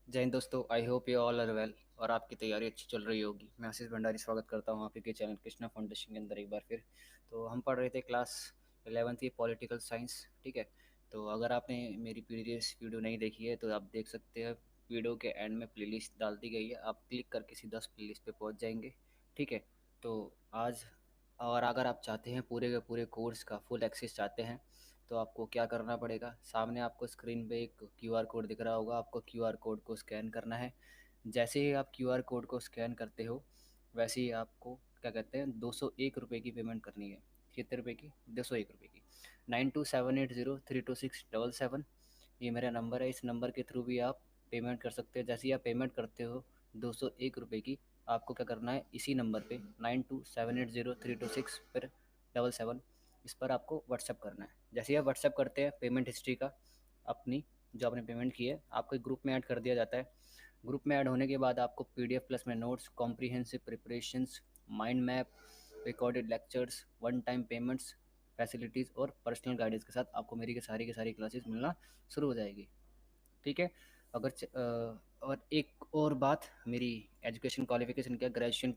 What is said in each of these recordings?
जय हिंद दोस्तों। I hope you all are well और आपकी तैयारी अच्छी चल रही होगी। मैं आशीष भंडारी स्वागत करता हूँ आप ही के चैनल कृष्णा फाउंडेशन के अंदर एक बार फिर। तो हम पढ़ रहे थे क्लास 11th की पॉलिटिकल साइंस। ठीक है। तो अगर आपने मेरी प्रीवियस वीडियो नहीं देखी है तो आप देख सकते हैं। वीडियो के एंड में प्लेलिस्ट डाल दी गई है, आप क्लिक करके सीधा प्लेलिस्ट पे पहुँच जाएंगे। ठीक है। तो आज और अगर आप चाहते हैं पूरे के पूरे कोर्स का फुल एक्सेस चाहते हैं तो आपको क्या करना पड़ेगा। सामने आपको स्क्रीन पे एक क्यूआर कोड दिख रहा होगा, आपको क्यूआर कोड को स्कैन करना है। जैसे ही आप क्यूआर कोड को स्कैन करते हो वैसे ही आपको क्या कहते हैं 201 रुपये की पेमेंट करनी है। कितने रुपए की? 201 रुपये की। 9278032677 ये मेरा नंबर है। इस नंबर के थ्रू भी आप पेमेंट कर सकते हो। जैसे ही आप पेमेंट करते हो 201 रुपये की, आपको क्या करना है, इसी नंबर पे 92780326 फिर 77 इस पर आपको व्हाट्सएप करना है। जैसे ही आप व्हाट्सएप करते हैं पेमेंट हिस्ट्री का अपनी जो आपने पेमेंट की है आपको एक ग्रुप में ऐड कर दिया जाता है। ग्रुप में ऐड होने के बाद आपको पीडीएफ प्लस में notes, comprehensive preparations, mind map, recorded lectures, one time payments, facilities और पर्सनल गाइडेंस के साथ आपको मेरी की सारी क्लासेस मिलना शुरू हो जाएगी। ठीक है। और एक और बात, मेरी एजुकेशन क्वालिफिकेशन क्या, ग्रेजुएशन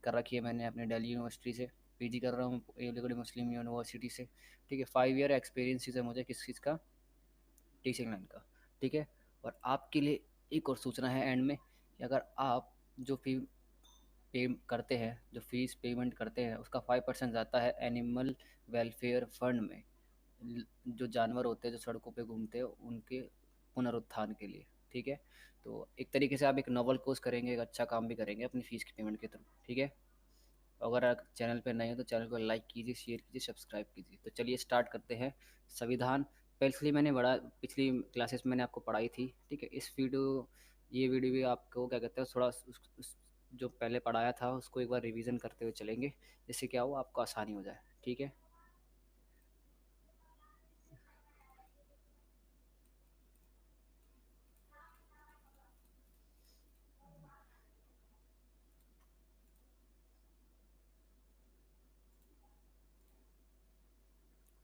कर रखी है मैंने अपने दिल्ली यूनिवर्सिटी से। पीजी कर रहा हूँ एलिगढ़ मुस्लिम यूनिवर्सिटी से। ठीक है। 5 ईयर एक्सपीरियंस है मुझे किस चीज़ का, टीचिंग लाइन का। ठीक है। और आपके लिए एक और सूचना है एंड में कि अगर आप जो फी पे करते हैं, जो फीस पेमेंट करते हैं उसका 5% जाता है एनिमल वेलफेयर फंड में। जो जानवर होते हैं जो सड़कों पे घूमते हैं उनके पुनरुत्थान के लिए। ठीक है। तो एक तरीके से आप एक नोबल कोर्स करेंगे, एक अच्छा काम भी करेंगे अपनी फ़ीस की पेमेंट के थ्रू। ठीक है। अगर आप चैनल पे नए हो तो चैनल को लाइक कीजिए, शेयर कीजिए, सब्सक्राइब कीजिए। तो चलिए स्टार्ट करते हैं। संविधान पिछली मैंने बड़ा पिछली क्लासेस में मैंने आपको पढ़ाई थी। ठीक है। ये वीडियो भी आपको क्या कहते हैं थोड़ा जो पहले पढ़ाया था उसको एक बार रिवीजन करते हुए चलेंगे, जिससे क्या हो आपको आसानी हो जाए। ठीक है।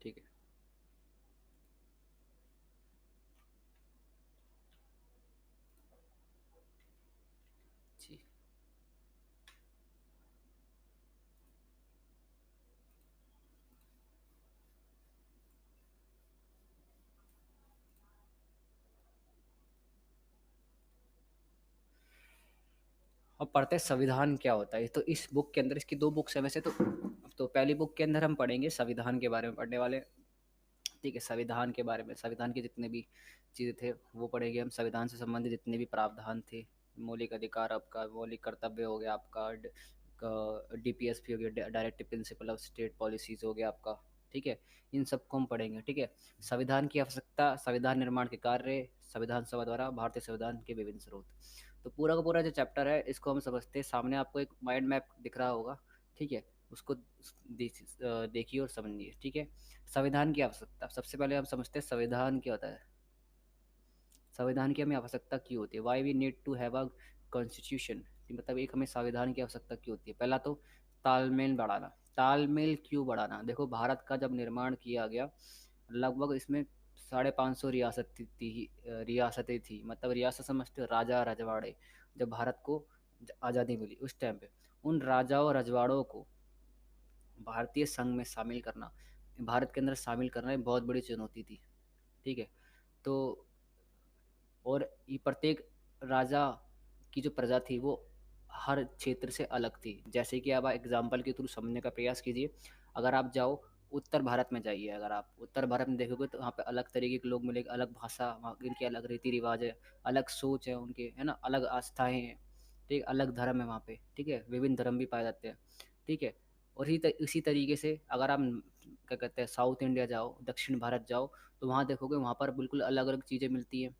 ठीक है जी। अब पढ़ते हैं संविधान क्या होता है। तो इस बुक के अंदर, इसकी दो बुक्स हैं वैसे तो पहली बुक के अंदर हम पढ़ेंगे संविधान के बारे में पढ़ने वाले। ठीक है। संविधान के बारे में, संविधान के जितने भी चीज़ें थे वो पढ़ेंगे हम। संविधान से संबंधित जितने भी प्रावधान थे, मौलिक अधिकार आपका, मौलिक कर्तव्य हो गया आपका, डीपीएसपी हो गया, directive principle of state policies हो गया आपका। ठीक है। इन सबको हम पढ़ेंगे। ठीक है। संविधान की आवश्यकता, संविधान निर्माण के कार्य, संविधान सभा द्वारा भारतीय संविधान के विभिन्न स्रोत। तो पूरा का पूरा जो चैप्टर है इसको हम समझते हैं। सामने आपको एक माइंड मैप दिख रहा होगा। ठीक है। उसको देखिए और समझिए। ठीक है। संविधान की आवश्यकता, सबसे पहले हम समझते हैं संविधान क्या होता है। संविधान की हमें आवश्यकता क्यों होती है, why we need to have a constitution. मतलब एक हमें संविधान की आवश्यकता क्यों होती है। पहला तो तालमेल बढ़ाना। तालमेल क्यों बढ़ाना, देखो भारत का जब निर्माण किया गया लगभग इसमें 550 रियासतें थी। मतलब रियासत समझते हो, राजा रजवाड़े। जब भारत को आज़ादी मिली उस टाइम पे उन राजाओं रजवाड़ों को भारतीय संघ में शामिल करना, भारत के अंदर शामिल करना एक बहुत बड़ी चुनौती थी। ठीक है। तो और ये प्रत्येक राजा की जो प्रजा थी वो हर क्षेत्र से अलग थी। जैसे कि अब आप एग्जाम्पल के थ्रू समझने का प्रयास कीजिए। अगर आप जाओ उत्तर भारत में, जाइए, अगर आप उत्तर भारत में देखोगे तो वहाँ पे अलग तरीके के लोग मिलेंगे, अलग भाषा, वहाँ इनके अलग रीति रिवाज है, अलग सोच है उनके, है ना, अलग आस्थाएं हैं। ठीक, अलग धर्म है वहाँ पे। ठीक है। विभिन्न धर्म भी पाए जाते हैं। ठीक है। और इसी तरीके से अगर आप क्या कहते हैं साउथ इंडिया जाओ, दक्षिण भारत जाओ, तो वहाँ देखोगे वहाँ पर बिल्कुल अलग अलग चीज़ें मिलती हैं।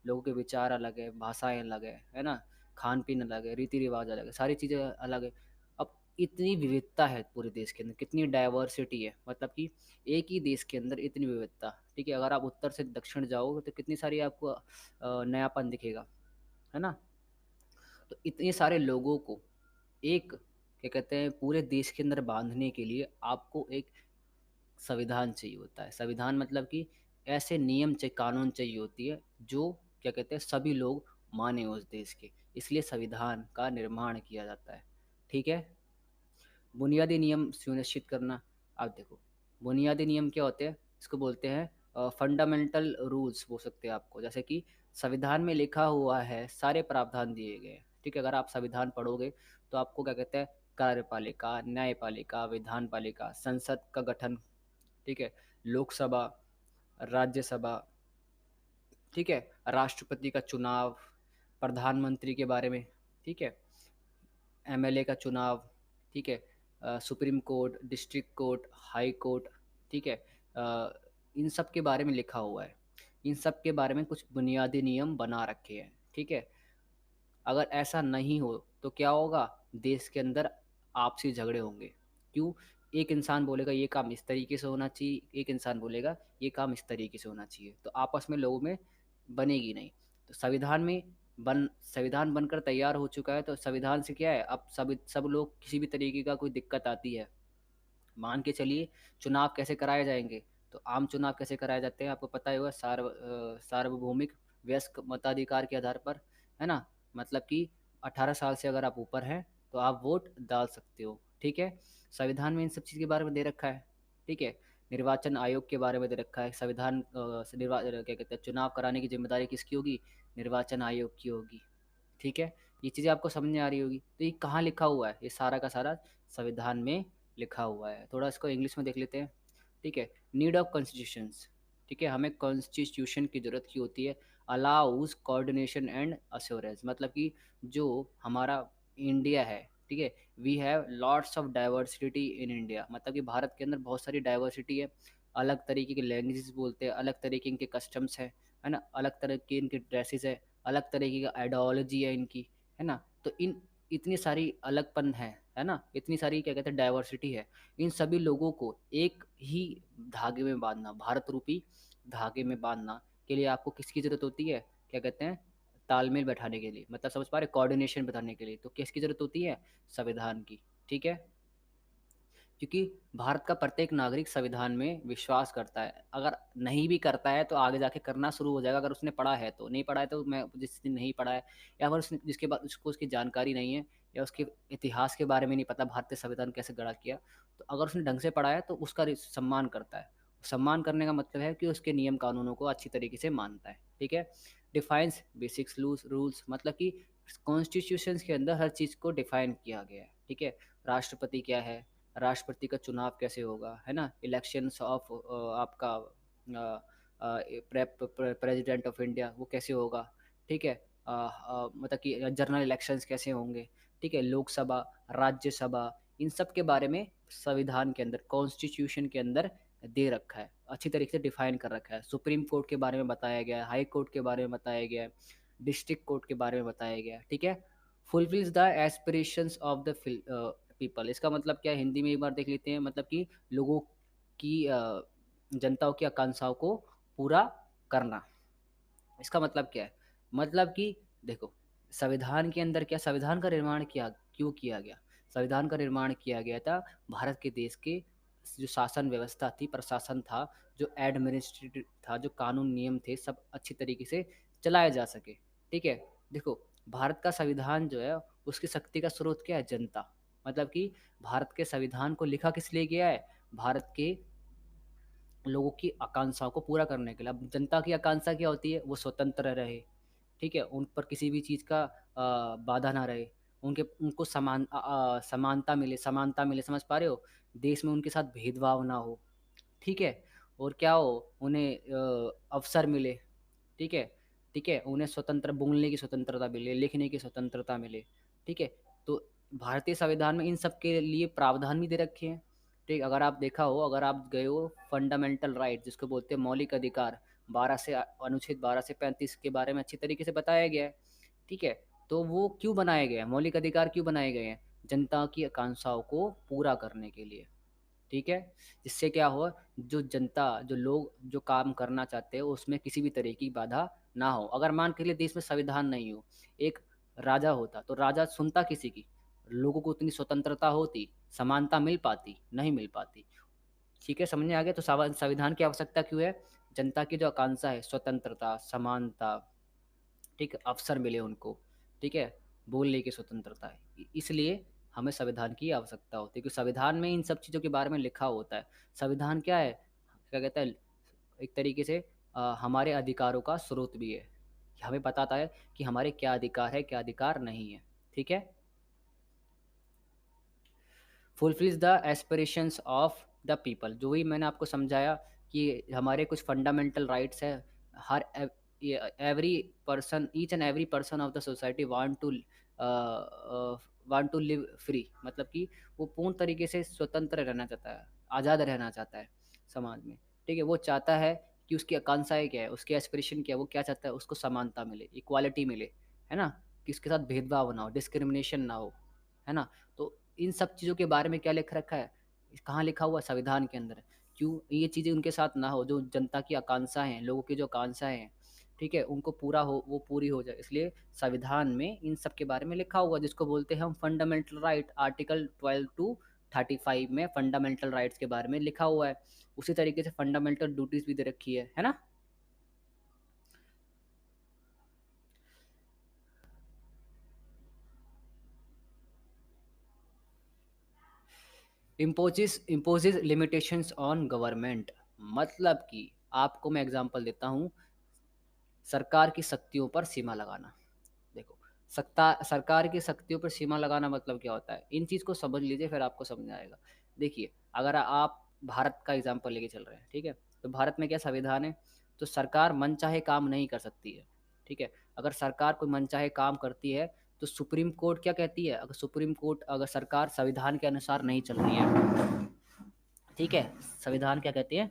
लोगों के विचार अलग है, भाषाएं अलग है ना, खान पीन अलग है, रीति रिवाज अलग है, सारी चीज़ें अलग है। अब इतनी विविधता है पूरे देश के अंदर, कितनी डाइवर्सिटी है, मतलब कि एक ही देश के अंदर इतनी विविधता। ठीक है। अगर आप उत्तर से दक्षिण जाओगे तो कितनी सारी आपको नयापन दिखेगा, है ना। तो इतने सारे लोगों को एक क्या कहते हैं पूरे देश के अंदर बांधने के लिए आपको एक संविधान चाहिए होता है। संविधान मतलब कि ऐसे नियम चाहिए, कानून चाहिए होती है जो क्या कहते हैं सभी लोग माने उस देश के, इसलिए संविधान का निर्माण किया जाता है। ठीक है। बुनियादी नियम सुनिश्चित करना। अब देखो, बुनियादी नियम क्या होते हैं, इसको बोलते हैं फंडामेंटल रूल्स बोल सकते हैं आपको। जैसे कि संविधान में लिखा हुआ है, सारे प्रावधान दिए गए हैं। ठीक है, अगर आप संविधान पढ़ोगे तो आपको क्या कहते हैं, कार्यपालिका, न्यायपालिका, विधान पालिका, संसद का गठन, ठीक है, लोकसभा, राज्यसभा, ठीक है, राष्ट्रपति का चुनाव, प्रधानमंत्री के बारे में, ठीक है, एमएलए का चुनाव, ठीक है, supreme court, district court, high court, ठीक है, इन सब के बारे में लिखा हुआ है। इन सब के बारे में कुछ बुनियादी नियम बना रखे हैं। ठीक है। अगर ऐसा नहीं हो तो क्या होगा, देश के अंदर आपसी झगड़े होंगे। क्यों? एक इंसान बोलेगा ये काम इस तरीके से होना चाहिए, एक इंसान बोलेगा ये काम इस तरीके से होना चाहिए, तो आपस में लोगों में बनेगी नहीं। तो संविधान बनकर तैयार हो चुका है, तो संविधान से क्या है, अब सब लोग, किसी भी तरीके का कोई दिक्कत आती है, मान के चलिए, चुनाव कैसे कराए जाएंगे, तो आम चुनाव कैसे कराए जाते हैं आपको पता ही होगा, सार्वभौमिक वयस्क मताधिकार के आधार पर, है ना। मतलब कि 18 साल से अगर आप ऊपर हैं तो आप वोट डाल सकते हो। ठीक है। संविधान में इन सब चीज़ के बारे में दे रखा है। ठीक है। निर्वाचन आयोग के बारे में दे रखा है। क्या कहते हैं, चुनाव कराने की जिम्मेदारी किसकी होगी, निर्वाचन आयोग की होगी। ठीक है। ये चीज़ें आपको समझ में आ रही होगी। तो ये कहाँ लिखा हुआ है, ये सारा का सारा संविधान में लिखा हुआ है। थोड़ा इसको इंग्लिश में देख लेते हैं। ठीक है। Need of constitutions. ठीक है, हमें कॉन्स्टिट्यूशन की ज़रूरत की होती है। अलाउज कोऑर्डिनेशन एंड अश्योरेंस, मतलब कि जो हमारा इंडिया है, ठीक है, we have lots of diversity in India, मतलब कि भारत के अंदर बहुत सारी डाइवर्सिटी है। अलग तरीके के लैंग्वेजेस बोलते हैं, अलग तरीके के कस्टम्स है ना, अलग तरह के इनके ड्रेसेस है, अलग तरीके का आइडियोलॉजी है इनकी, है ना। तो इन इतनी सारी अलगपन है ना, इतनी सारी क्या कहते हैं डाइवर्सिटी है। इन सभी लोगों को एक ही धागे में बांधना, भारत रूपी धागे में बांधना के लिए आपको किसकी ज़रूरत होती है, क्या कहते हैं, तालमेल बैठाने के लिए, मतलब समझ पा रहे, कोऑर्डिनेशन बैठाने के लिए, तो किसकी ज़रूरत होती है, संविधान की। ठीक है। क्योंकि भारत का प्रत्येक नागरिक संविधान में विश्वास करता है। अगर नहीं भी करता है तो आगे जाके करना शुरू हो जाएगा, अगर उसने पढ़ा है तो। नहीं पढ़ा है तो, मैं जिस दिन नहीं पढ़ा है, या फिर उसने जिसके बाद उसको उसकी जानकारी नहीं है, या उसके इतिहास के बारे में नहीं पता भारतीय संविधान कैसे गढ़ा किया, तो अगर उसने ढंग से पढ़ा है तो उसका सम्मान करता है। सम्मान करने का मतलब है कि उसके नियम कानूनों को अच्छी तरीके से मानता है। ठीक है। डिफाइंस बेसिक्स रूल्स, मतलब कि कॉन्स्टिट्यूशन के अंदर हर चीज़ को डिफाइन किया गया है। ठीक है। राष्ट्रपति क्या है, राष्ट्रपति का चुनाव कैसे होगा, है ना, इलेक्शंस ऑफ आपका प्रेसिडेंट ऑफ इंडिया वो कैसे होगा। ठीक है। मतलब कि जनरल इलेक्शंस कैसे होंगे। ठीक है। लोकसभा, राज्यसभा, इन सब के बारे में संविधान के अंदर, कॉन्स्टिट्यूशन के अंदर दे रखा है, अच्छी तरीके से डिफाइन कर रखा है। सुप्रीम कोर्ट के बारे में बताया गया है, हाई कोर्ट के बारे में बताया गया है, डिस्ट्रिक्ट कोर्ट के बारे में बताया गया है। ठीक है। Fulfils the aspirations of the people, इसका मतलब क्या है, हिंदी में एक बार देख लेते हैं। मतलब कि लोगों की जनताओं की आकांक्षाओं को पूरा करना। इसका मतलब क्या है, मतलब कि देखो, संविधान के अंदर क्या, संविधान का निर्माण किया क्यों किया गया, संविधान का निर्माण किया गया था भारत के देश के जो शासन व्यवस्था थी, प्रशासन था, जो एडमिनिस्ट्रेटिव था, जो कानून नियम थे, सब अच्छी तरीके से चलाए जा सके। ठीक है। देखो, भारत का संविधान जो है उसकी शक्ति का स्रोत क्या है, जनता। मतलब कि भारत के संविधान को लिखा किस लिए गया है, भारत के लोगों की आकांक्षाओं को पूरा करने के लिए। अब जनता की आकांक्षा क्या होती है, वो स्वतंत्र रहे। ठीक है, उन पर किसी भी चीज़ का बाधा ना रहे, उनके उनको समानता मिले, समझ पा रहे हो, देश में उनके साथ भेदभाव ना हो। ठीक है। और क्या हो, उन्हें अवसर मिले। ठीक है। ठीक है, उन्हें स्वतंत्र बोलने की स्वतंत्रता मिले, लिखने की स्वतंत्रता मिले। ठीक है। तो भारतीय संविधान में इन सब के लिए प्रावधान भी दे रखे हैं। ठीक, अगर आप देखा हो, अगर आप गए हो, फंडामेंटल राइट जिसको बोलते हैं मौलिक अधिकार, 12 से अनुच्छेद 12 से 35 के बारे में अच्छी तरीके से बताया गया है। ठीक है। तो वो क्यों बनाए गए हैं, मौलिक अधिकार क्यों बनाए गए हैं, जनता की आकांक्षाओं को पूरा करने के लिए। ठीक है। जिससे क्या हो, जो जनता, जो लोग जो काम करना चाहते हैं उसमें किसी भी तरह की बाधा ना हो। अगर मान के लिए देश में संविधान नहीं हो, एक राजा होता, तो राजा सुनता किसी की, लोगों को उतनी स्वतंत्रता होती, समानता मिल पाती, नहीं मिल पाती। ठीक है, समझ में आ गया। तो संविधान की आवश्यकता क्यों है, जनता की जो आकांक्षा है, स्वतंत्रता, समानता, ठीक है, अवसर मिले उनको, ठीक है, बोलने की स्वतंत्रता है। इसलिए हमें संविधान की आवश्यकता होती है, क्योंकि संविधान में इन सब चीज़ों के बारे में लिखा होता है। संविधान क्या है, क्या कहता है, एक तरीके से हमारे अधिकारों का स्रोत भी है। हमें बताता है कि हमारे क्या अधिकार है, क्या अधिकार नहीं है, ठीक है। Fulfils the aspirations of the people, जो ही मैंने आपको समझाया कि हमारे कुछ फंडामेंटल राइट्स है। हर every person, each and every person of the society want to live free, मतलब कि वो पूर्ण तरीके से स्वतंत्र रहना चाहता है, आज़ाद रहना चाहता है समाज में, ठीक है। वो चाहता है कि उसकी आकांक्षाएं क्या है, उसकी एस्पिरेशन क्या है, वो क्या चाहता है, उसको समानता मिले, इक्वालिटी मिले, है ना, कि उसके साथ भेदभाव ना हो, डिस्क्रिमिनेशन ना हो, है ना। तो इन सब चीज़ों के बारे में क्या लिख रखा है, कहाँ लिखा हुआ है, संविधान के अंदर। क्यों ये चीज़ें उनके साथ ना हो, जो जनता की आकांक्षाएं हैं, लोगों की जो आकांक्षाएं हैं, ठीक है, उनको पूरा हो, वो पूरी हो जाए, इसलिए संविधान में इन सब के बारे में लिखा हुआ, जिसको बोलते हैं हम फंडामेंटल राइट। आर्टिकल 12 to 35 में फंडामेंटल राइट्स के बारे में लिखा हुआ है। उसी तरीके से फंडामेंटल ड्यूटीज भी दे रखी है ना। इम्पोजेस लिमिटेशंस ऑन गवर्नमेंट, मतलब कि आपको मैं एग्जांपल देता हूँ, सरकार की शक्तियों पर सीमा लगाना। देखो, सत्ता सरकार की शक्तियों पर सीमा लगाना मतलब क्या होता है, इन चीज़ को समझ लीजिए, फिर आपको समझ आएगा। देखिए, अगर आप भारत का एग्जांपल लेके चल रहे हैं, ठीक है, तो भारत में क्या संविधान है, तो सरकार मनचाहे काम नहीं कर सकती है, ठीक है। अगर सरकार कोई मनचाहे काम करती है, तो सुप्रीम कोर्ट क्या कहती है, अगर सुप्रीम कोर्ट, अगर सरकार संविधान के अनुसार नहीं चल रही है, ठीक है, संविधान क्या कहती है,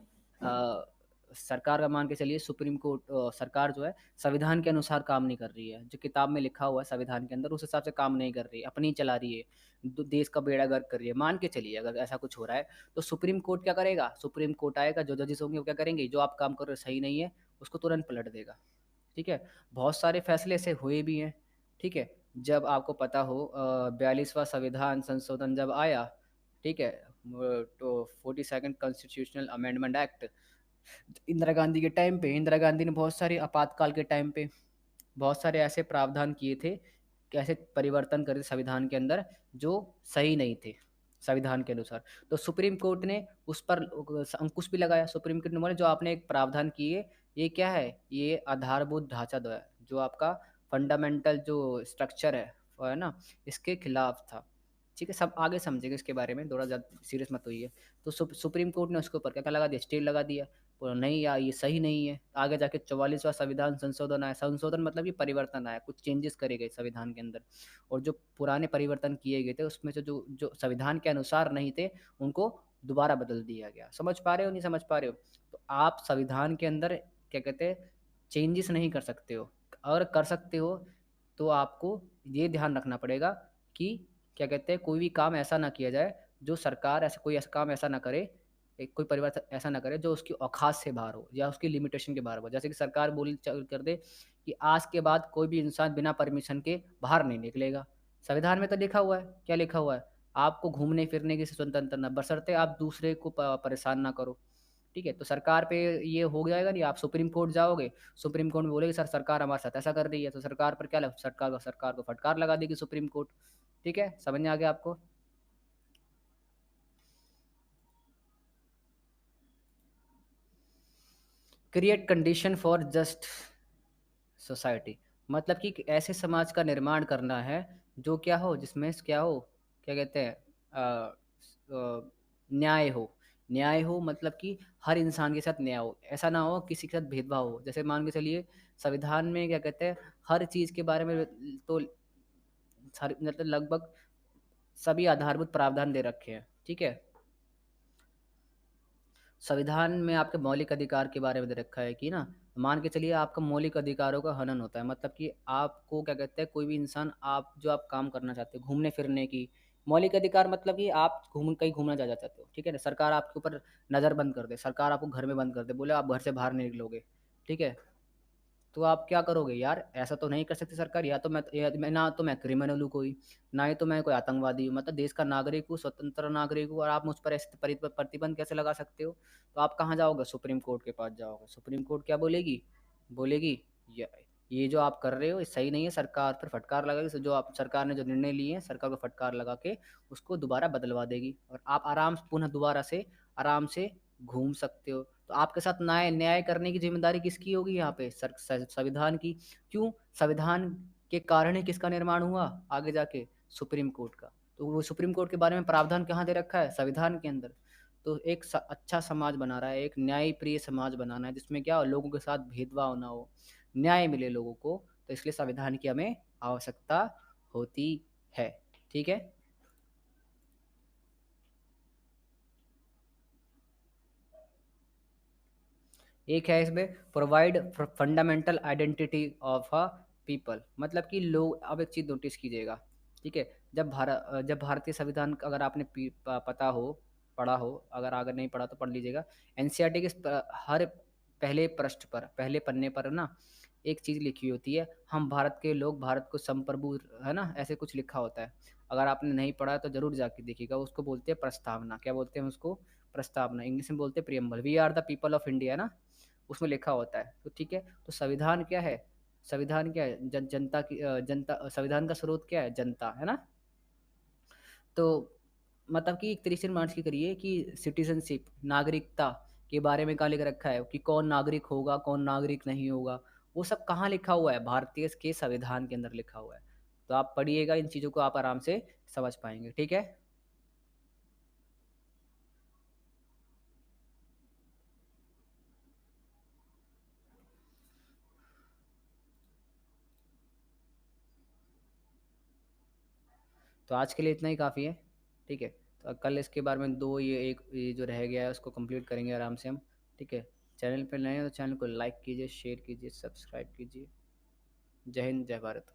सरकार का मान के चलिए, सुप्रीम कोर्ट, सरकार जो है संविधान के अनुसार काम नहीं कर रही है, जो किताब में लिखा हुआ है संविधान के अंदर, उस हिसाब से काम नहीं कर रही है, अपनी चला रही है, देश का बेड़ा गर्क कर रही है, मान के चलिए अगर ऐसा कुछ हो रहा है, तो सुप्रीम कोर्ट क्या करेगा, सुप्रीम कोर्ट आएगा, जो जजेस होंगे वो क्या करेंगे, जो आप काम कर रहे हो सही नहीं है, उसको तुरंत पलट देगा, ठीक है। बहुत सारे फैसले ऐसे हुए भी हैं, ठीक है। जब आपको पता हो 42वां संविधान संशोधन जब आया, ठीक है, तो 42nd constitutional amendment act, Indira Gandhi के टाइम पे, इंदिरा गांधी ने बहुत सारे आपातकाल के टाइम पे बहुत सारे ऐसे प्रावधान किए थे, कैसे परिवर्तन करे संविधान के अंदर, जो सही नहीं थे संविधान के अनुसार। तो सुप्रीम कोर्ट ने उस पर अंकुश भी लगाया। सुप्रीम कोर्ट ने बोले जो आपने एक प्रावधान किए, ये क्या है, ये आधारभूत ढांचा जो है, जो आपका फंडामेंटल जो स्ट्रक्चर है वो है ना, इसके खिलाफ था, ठीक है। सब आगे समझेंगे इसके बारे में, थोड़ा ज़्यादा सीरियस मत होइए। तो सुप्रीम कोर्ट ने उसके ऊपर क्या क्या लगा दिया, स्टे लगा दिया, बोला नहीं यार ये सही नहीं है। आगे जाके 44वां संविधान संशोधन आया, संशोधन मतलब ये परिवर्तन आया, कुछ चेंजेस करे गए संविधान के अंदर, और जो पुराने परिवर्तन किए गए थे उसमें से जो जो संविधान के अनुसार नहीं थे, उनको दोबारा बदल दिया गया। समझ पा रहे हो, नहीं समझ पा रहे हो? तो आप संविधान के अंदर क्या कहते हैं, चेंजेस नहीं कर सकते हो। अगर कर सकते हो तो आपको ये ध्यान रखना पड़ेगा कि क्या कहते हैं, कोई भी काम ऐसा ना किया जाए, जो सरकार ऐसा कोई ऐसा काम ऐसा ना करे, एक कोई परिवार ऐसा ना करे जो उसकी औकात से बाहर हो या उसकी लिमिटेशन के बाहर हो। जैसे कि सरकार बोली कर दे कि आज के बाद कोई भी इंसान बिना परमिशन के बाहर नहीं निकलेगा। संविधान में तो लिखा हुआ है, क्या लिखा हुआ है, आपको घूमने फिरने की स्वतंत्रता न, बशर्ते आप दूसरे को परेशान ना करो, ठीक है। तो सरकार पे ये हो जाएगा नहीं, आप सुप्रीम कोर्ट जाओगे, सुप्रीम कोर्ट में बोलेगी सर सरकार हमारे साथ ऐसा कर रही है, तो सरकार पर क्या सरकार को फटकार लगा देगी सुप्रीम कोर्ट, ठीक है। समझ में आ गया आपको? Create condition for just society, मतलब कि ऐसे समाज का निर्माण करना है जो क्या हो, जिसमें क्या हो, क्या कहते हैं, न्याय हो। न्याय हो मतलब कि हर इंसान के साथ न्याय हो, ऐसा ना हो किसी के साथ भेदभाव हो। जैसे मान के चलिए, संविधान में क्या कहते हैं, हर चीज़ के बारे में तो मतलब लगभग सभी आधारभूत प्रावधान दे रखे हैं, ठीक है। संविधान में आपके मौलिक अधिकार के बारे में दे रखा है कि ना, मान के चलिए आपका मौलिक अधिकारों का हनन होता है, मतलब कि आपको क्या कहते हैं, कोई भी इंसान, आप जो आप काम करना चाहते हो, घूमने फिरने की मौलिक अधिकार, मतलब कि आप कहीं घूमना जा चाहते हो, ठीक है ना, सरकार आपके ऊपर नज़र बंद कर दे, सरकार आपको घर में बंद कर दे, बोले आप घर से बाहर नहीं निकलोगे, ठीक है, तो आप क्या करोगे यार, ऐसा तो नहीं कर सकती सरकार, या तो मैं ना तो मैं क्रिमिनल हूँ कोई, ना ही तो मैं कोई आतंकवादी हूँ, मतलब देश का नागरिक हूँ, स्वतंत्र नागरिक हूँ, और आप मुझ पर ऐसे प्रतिबंध कैसे लगा सकते हो। तो आप कहाँ जाओगे, सुप्रीम कोर्ट के पास जाओगे, सुप्रीम कोर्ट क्या बोलेगी, बोलेगी ये जो आप कर रहे हो ये सही नहीं है, सरकार पर फटकार लगाएगी, जो आप सरकार ने जो निर्णय लिए हैं सरकार को फटकार लगा के उसको दोबारा बदलवा देगी, और आप आराम से पुनः दोबारा से आराम से घूम सकते हो। तो आपके साथ न्याय न्याय करने की जिम्मेदारी किसकी होगी यहाँ पे? संविधान की। क्यों? संविधान के कारण ही किसका निर्माण हुआ आगे जाके? सुप्रीम कोर्ट का। तो वो सुप्रीम कोर्ट के बारे में प्रावधान कहाँ दे रखा है? संविधान के अंदर। तो एक अच्छा समाज बना रहा है, एक न्यायप्रिय समाज बनाना है जिसमें क्या हो, लोगों के साथ भेदभाव ना हो, न्याय मिले लोगों को। तो इसलिए संविधान की हमें आवश्यकता होती है। ठीक है। एक है इसमें, provide fundamental identity of a people, मतलब कि लोग, अब एक चीज़ नोटिस कीजिएगा। ठीक है। जब भारतीय संविधान का अगर आपने पता हो, पढ़ा हो, अगर नहीं पढ़ा तो पढ़ लीजिएगा। एनसीईआरटी के हर पहले पृष्ठ पर, पहले पन्ने पर ना एक चीज़ लिखी होती है, हम भारत के लोग भारत को संप्रभु, है ना, ऐसे कुछ लिखा होता है। अगर आपने नहीं पढ़ा तो जरूर जाके देखिएगा, उसको बोलते हैं प्रस्तावना। क्या बोलते हैं उसको? प्रस्तावना। इंग्लिश में बोलते हैं preamble. We are the people of India ना, उसमें लिखा होता है। तो ठीक है, तो संविधान क्या है? संविधान क्या है? जनता की जनता, संविधान का स्रोत क्या है? जनता, है ना। तो मतलब कि एक तरीके से मार्च की करिए कि सिटीजनशिप, नागरिकता के बारे में क्या लिख रखा है कि कौन नागरिक होगा, कौन नागरिक नहीं होगा, वो सब कहाँ लिखा हुआ है? भारतीय के संविधान के अंदर लिखा हुआ है। तो आप पढ़िएगा, इन चीज़ों को आप आराम से समझ पाएंगे। ठीक है। तो आज के लिए इतना ही काफ़ी है। ठीक है। तो कल इसके बारे में दो, ये जो रह गया है उसको कंप्लीट करेंगे आराम से हम। ठीक है। चैनल पर नए हो तो चैनल को लाइक कीजिए, शेयर कीजिए, सब्सक्राइब कीजिए। जय हिंद, जय भारत।